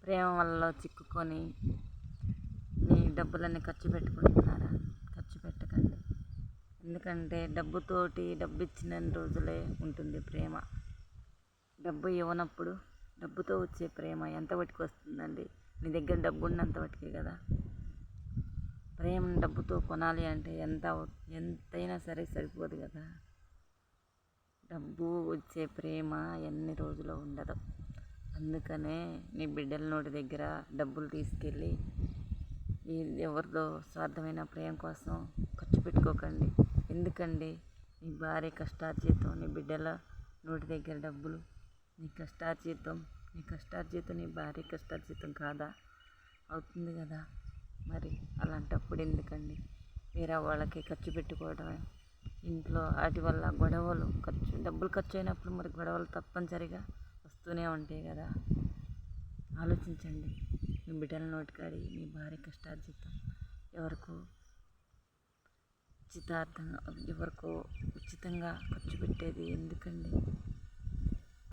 ప్రేమ వల్ల చిక్కుకొని మీ డబ్బులన్నీ ఖర్చు పెట్టుకుంటున్నారా? ఖర్చు పెట్టకండి. ఎందుకంటే డబ్బు ఇచ్చిన రోజులే ఉంటుంది ప్రేమ. డబ్బు ఇవ్వనప్పుడు డబ్బుతో వచ్చే ప్రేమ ఎంతవరకు వస్తుందండి? నీ దగ్గర డబ్బు ఉన్నంత వరకే కదా. ప్రేమను డబ్బుతో కొనాలి అంటే ఎంతైనా సరే సరిపోదు కదా. డబ్బు వచ్చే ప్రేమ ఎన్ని రోజులు ఉండదు. అందుకనే నీ బిడ్డల నోటి దగ్గర డబ్బులు తీసుకెళ్ళి ఎవరిదో స్వార్థమైన ప్రేమ కోసం ఖర్చు పెట్టుకోకండి. ఎందుకండి? నీ భార్య కష్టార్జితం, నీ బిడ్డల నోటి దగ్గర డబ్బులు నీ కష్టార్జితం నీ భార్య కష్టార్జితం కాదా? అవుతుంది కదా. మరి అలాంటప్పుడు ఎందుకండి వేరే వాళ్ళకి ఖర్చు పెట్టుకోవడమే? ఇంట్లో వాటి వల్ల గొడవలు డబ్బులు ఖర్చు అయినప్పుడు మరి గొడవలు తప్పనిసరిగా వస్తూనే ఉంటాయి కదా. ఆలోచించండి. మీ బిడ్డల నోటికాడి మీ భార్య కష్టార్జితం ఎవరికో ఉచితంగా ఖర్చు పెట్టేది ఎందుకండి?